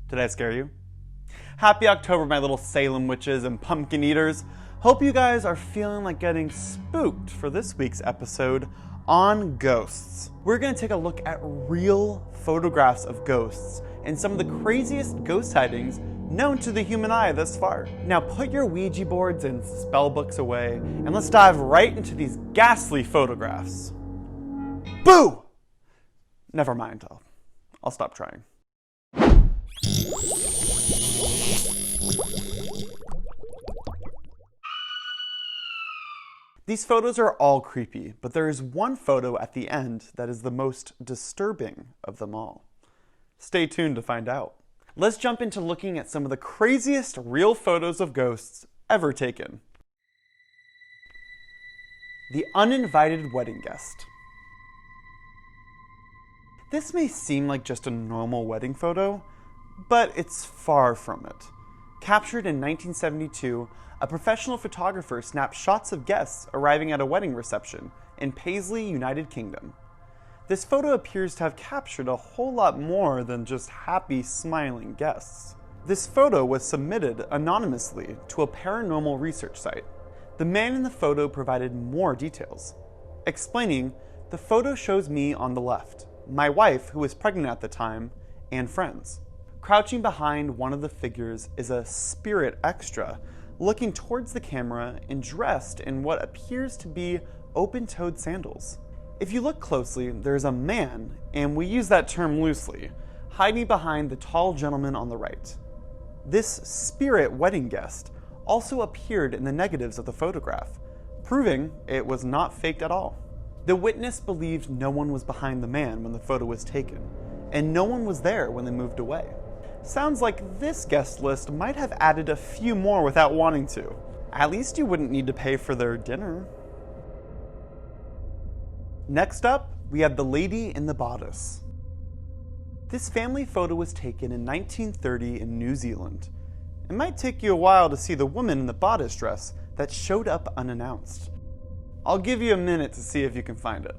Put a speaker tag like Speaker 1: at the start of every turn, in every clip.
Speaker 1: Did I scare you? Happy October, my little Salem witches and pumpkin eaters. Hope you guys are feeling like getting spooked for this week's episode on ghosts. We're gonna take a look at real photographs of ghosts and some of the craziest ghost sightings known to the human eye thus far. Now put your Ouija boards and spell books away and let's dive right into these ghastly photographs. Boo! Never mind, I'll stop trying. These photos are all creepy, but there is one photo at the end that is the most disturbing of them all. Stay tuned to find out. Let's jump into looking at some of the craziest real photos of ghosts ever taken. The uninvited wedding guest. This may seem like just a normal wedding photo, but it's far from it. Captured in 1972, a professional photographer snapped shots of guests arriving at a wedding reception in Paisley, United Kingdom. This photo appears to have captured a whole lot more than just happy, smiling guests. This photo was submitted anonymously to a paranormal research site. The man in the photo provided more details, explaining, "The photo shows me on the left, my wife, who was pregnant at the time, and friends. Crouching behind one of the figures is a spirit extra, looking towards the camera and dressed in what appears to be open-toed sandals. If you look closely, there's a man, and we use that term loosely, hiding behind the tall gentleman on the right. This spirit wedding guest also appeared in the negatives of the photograph, proving it was not faked at all. The witness believed no one was behind the man when the photo was taken, and no one was there when they moved away. Sounds like this guest list might have added a few more without wanting to. At least you wouldn't need to pay for their dinner." Next up, we have the lady in the bodice. This family photo was taken in 1930 in New Zealand. It might take you a while to see the woman in the bodice dress that showed up unannounced. I'll give you a minute to see if you can find it.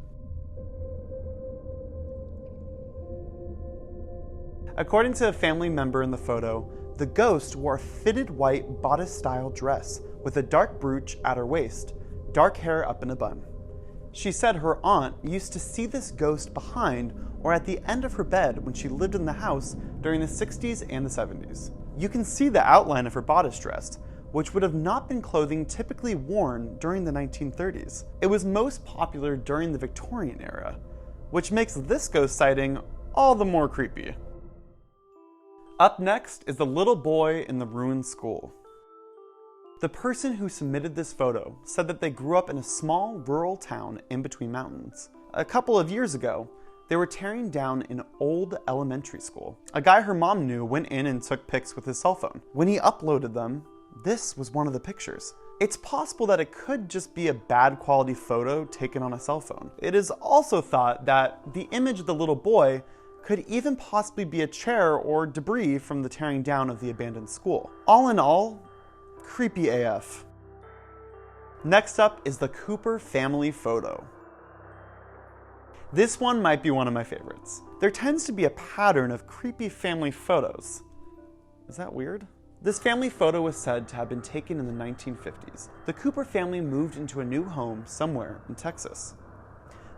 Speaker 1: According to a family member in the photo, the ghost wore a fitted white bodice-style dress with a dark brooch at her waist, dark hair up in a bun. She said her aunt used to see this ghost behind or at the end of her bed when she lived in the house during the 60s and the 70s. You can see the outline of her bodice dress, which would have not been clothing typically worn during the 1930s. It was most popular during the Victorian era, which makes this ghost sighting all the more creepy. Up next is the little boy in the ruined school. The person who submitted this photo said that they grew up in a small rural town in between mountains. A couple of years ago, they were tearing down an old elementary school. A guy her mom knew went in and took pics with his cell phone. When he uploaded them, this was one of the pictures. It's possible that it could just be a bad quality photo taken on a cell phone. It is also thought that the image of the little boy could even possibly be a chair or debris from the tearing down of the abandoned school. All in all, creepy AF. Next up is the Cooper family photo. This one might be one of my favorites. There tends to be a pattern of creepy family photos. Is that weird? This family photo was said to have been taken in the 1950s. The Cooper family moved into a new home somewhere in Texas.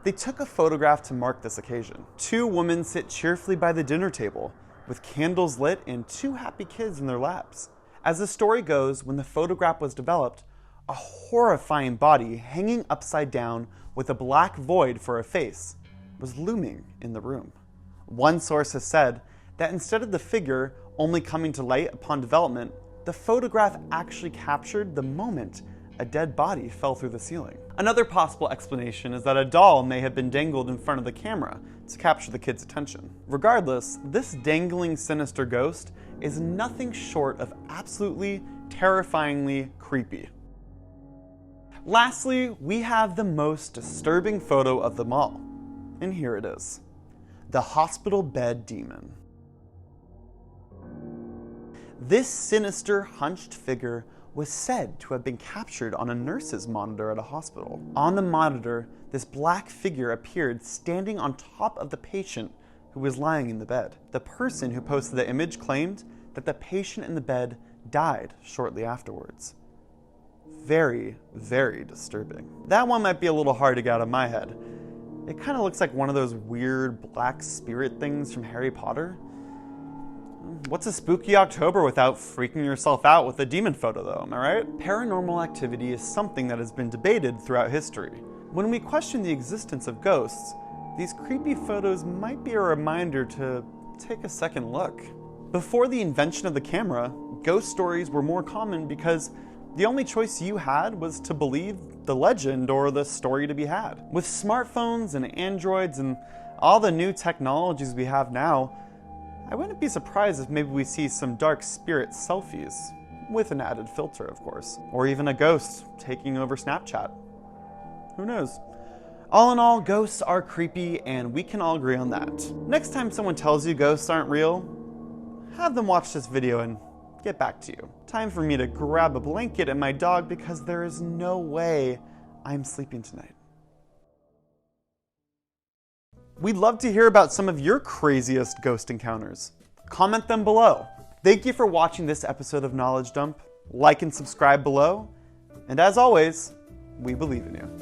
Speaker 1: They took a photograph to mark this occasion. Two women sit cheerfully by the dinner table, with candles lit and two happy kids in their laps. As the story goes, when the photograph was developed, a horrifying body hanging upside down with a black void for a face was looming in the room. One source has said that instead of the figure only coming to light upon development, the photograph actually captured the moment a dead body fell through the ceiling. Another possible explanation is that a doll may have been dangled in front of the camera to capture the kids' attention. Regardless, this dangling sinister ghost is nothing short of absolutely terrifyingly creepy. Lastly, we have the most disturbing photo of them all, and here it is. The hospital bed demon. This sinister, hunched figure was said to have been captured on a nurse's monitor at a hospital. On the monitor, this black figure appeared standing on top of the patient who was lying in the bed. The person who posted the image claimed that the patient in the bed died shortly afterwards. Very, very disturbing. That one might be a little hard to get out of my head. It kind of looks like one of those weird black spirit things from Harry Potter. What's a spooky October without freaking yourself out with a demon photo though, am I right? Paranormal activity is something that has been debated throughout history. When we question the existence of ghosts, these creepy photos might be a reminder to take a second look. Before the invention of the camera, ghost stories were more common because the only choice you had was to believe the legend or the story to be had. With smartphones and androids and all the new technologies we have now, I wouldn't be surprised if maybe we see some dark spirit selfies, with an added filter of course, or even a ghost taking over Snapchat. Who knows? All in all, ghosts are creepy and we can all agree on that. Next time someone tells you ghosts aren't real, have them watch this video and get back to you. Time for me to grab a blanket and my dog because there is no way I'm sleeping tonight. We'd love to hear about some of your craziest ghost encounters. Comment them below. Thank you for watching this episode of Knowledge Dump. Like and subscribe below. And as always, we believe in you.